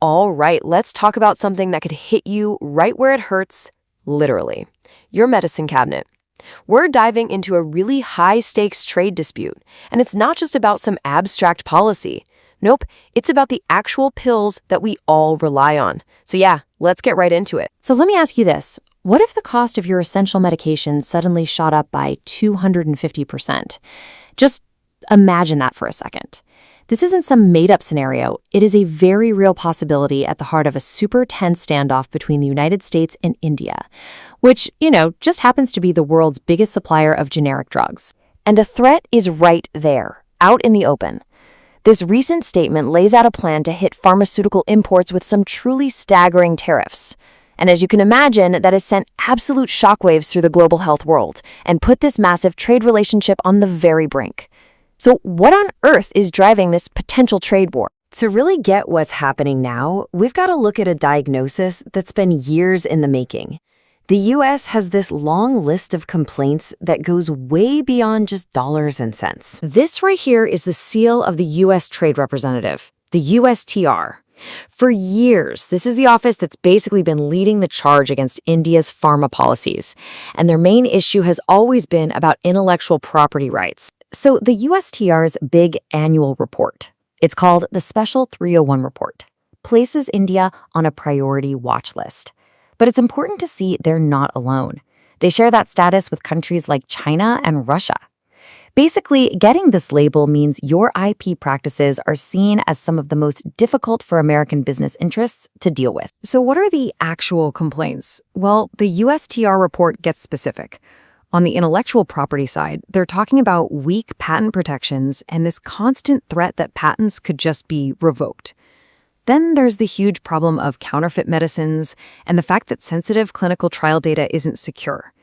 All right, let's talk about something that could hit you right where it hurts, literally. Your medicine cabinet. We're diving into a really high-stakes trade dispute, and it's not just about some abstract policy. Nope, it's about the actual pills that we all rely on. So yeah, let's get right into it. So let me ask you this. What if the cost of your essential medications suddenly shot up by 250%? Just imagine that for a second. This isn't some made-up scenario. It is a very real possibility at the heart of a super tense standoff between the United States and India, which, just happens to be the world's biggest supplier of generic drugs. And the threat is right there, out in the open. This recent statement lays out a plan to hit pharmaceutical imports with some truly staggering tariffs. And as you can imagine, that has sent absolute shockwaves through the global health world and put this massive trade relationship on the very brink. So what on earth is driving this potential trade war? To really get what's happening now, we've got to look at a diagnosis that's been years in the making. The U.S. has this long list of complaints that goes way beyond just dollars and cents. This right here is the seal of the U.S. Trade Representative, the USTR. For years, this is the office that's basically been leading the charge against India's pharma policies, and their main issue has always been about intellectual property rights. So the USTR's big annual report, it's called the Special 301 Report, places India on a priority watch list. But it's important to see they're not alone. They share that status with countries like China and Russia. Basically, getting this label means your IP practices are seen as some of the most difficult for American business interests to deal with. So what are the actual complaints? Well, the USTR report gets specific. On the intellectual property side, they're talking about weak patent protections and this constant threat that patents could just be revoked. Then there's the huge problem of counterfeit medicines and the fact that sensitive clinical trial data isn't secure.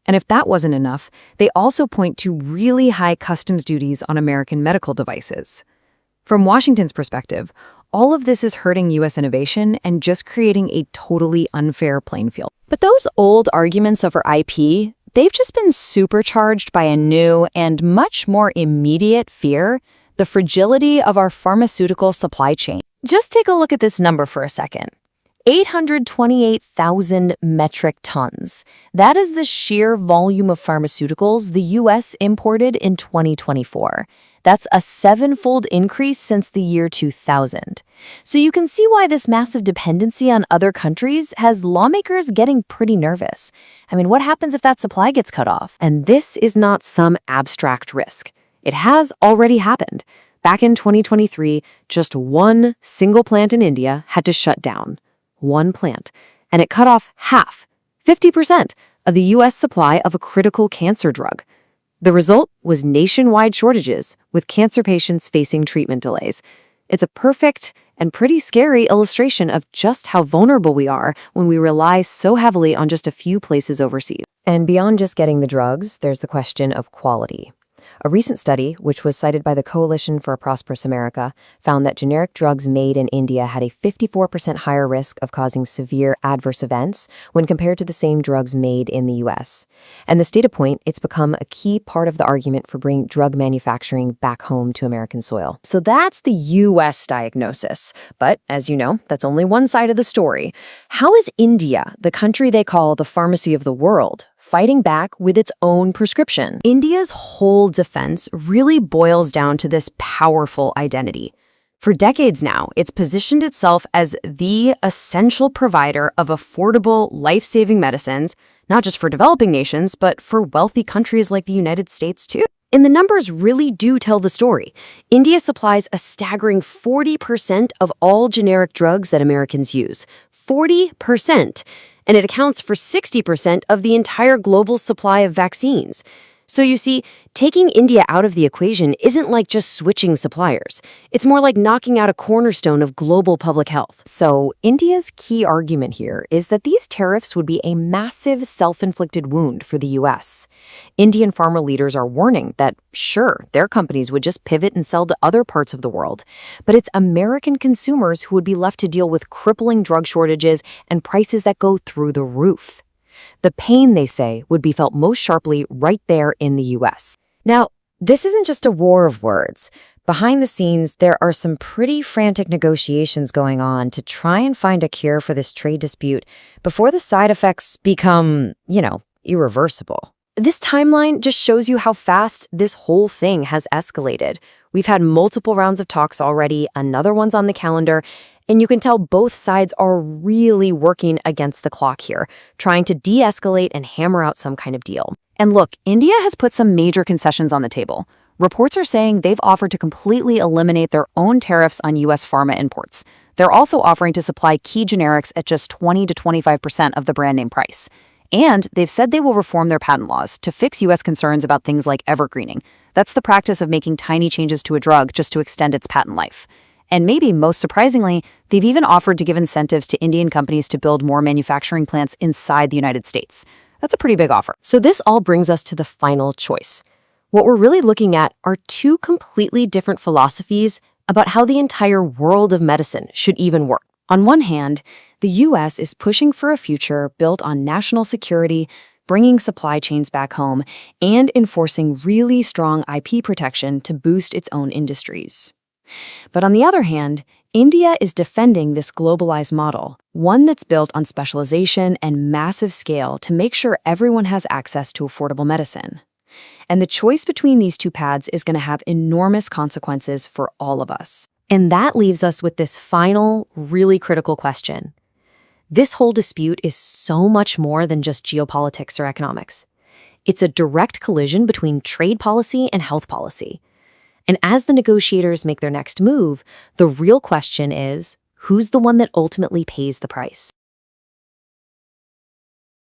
And if that wasn't enough, they also point to really high customs duties on American medical devices. From Washington's perspective, all of this is hurting U.S. innovation and just creating a totally unfair playing field. But those old arguments over IP, they've just been supercharged by a new and much more immediate fear, the fragility of our pharmaceutical supply chain. Just take a look at this number for a second. 828,000 metric tons. That is the sheer volume of pharmaceuticals the U.S. imported in 2024. That's a 7-fold increase since the year 2000. So you can see why this massive dependency on other countries has lawmakers getting pretty nervous. I mean, what happens if that supply gets cut off? And this is not some abstract risk. It has already happened. Back in 2023, just one single plant in India had to shut down. One plant, and it cut off 50% of the U.S. supply of a critical cancer drug. The result was nationwide shortages, with cancer patients facing treatment delays. It's a perfect and pretty scary illustration of just how vulnerable we are when we rely so heavily on just a few places overseas. And beyond just getting the drugs, there's the question of quality. A recent study, which was cited by the Coalition for a Prosperous America, found that generic drugs made in India had a 54% higher risk of causing severe adverse events when compared to the same drugs made in the U.S. And this data point, it's become a key part of the argument for bringing drug manufacturing back home to American soil. So that's the U.S. diagnosis. But as you know, that's only one side of the story. How is India, the country they call the pharmacy of the world, fighting back with its own prescription? India's whole defense really boils down to this powerful identity. For decades now, it's positioned itself as the essential provider of affordable, life-saving medicines, not just for developing nations, but for wealthy countries like the United States too. And the numbers really do tell the story. India supplies a staggering 40% of all generic drugs that Americans use. 40%. And it accounts for 60% of the entire global supply of vaccines. So you see, taking India out of the equation isn't like just switching suppliers. It's more like knocking out a cornerstone of global public health. So India's key argument here is that these tariffs would be a massive self-inflicted wound for the U.S. Indian pharma leaders are warning that, sure, their companies would just pivot and sell to other parts of the world, but it's American consumers who would be left to deal with crippling drug shortages and prices that go through the roof. The pain, they say, would be felt most sharply right there in the U.S. Now, this isn't just a war of words. Behind the scenes, there are some pretty frantic negotiations going on to try and find a cure for this trade dispute before the side effects become, irreversible. This timeline just shows you how fast this whole thing has escalated. We've had multiple rounds of talks already, another one's on the calendar, and you can tell both sides are really working against the clock here, trying to de-escalate and hammer out some kind of deal. And look, India has put some major concessions on the table. Reports are saying they've offered to completely eliminate their own tariffs on U.S. pharma imports. They're also offering to supply key generics at just 20 to 25% of the brand name price. And they've said they will reform their patent laws to fix U.S. concerns about things like evergreening. That's the practice of making tiny changes to a drug just to extend its patent life. And maybe most surprisingly, they've even offered to give incentives to Indian companies to build more manufacturing plants inside the United States. That's a pretty big offer. So this all brings us to the final choice. What we're really looking at are two completely different philosophies about how the entire world of medicine should even work. On one hand, the U.S. is pushing for a future built on national security, bringing supply chains back home, and enforcing really strong IP protection to boost its own industries. But on the other hand, India is defending this globalized model, one that's built on specialization and massive scale to make sure everyone has access to affordable medicine. And the choice between these two paths is going to have enormous consequences for all of us. And that leaves us with this final, really critical question. This whole dispute is so much more than just geopolitics or economics. It's a direct collision between trade policy and health policy. And as the negotiators make their next move, the real question is, who's the one that ultimately pays the price?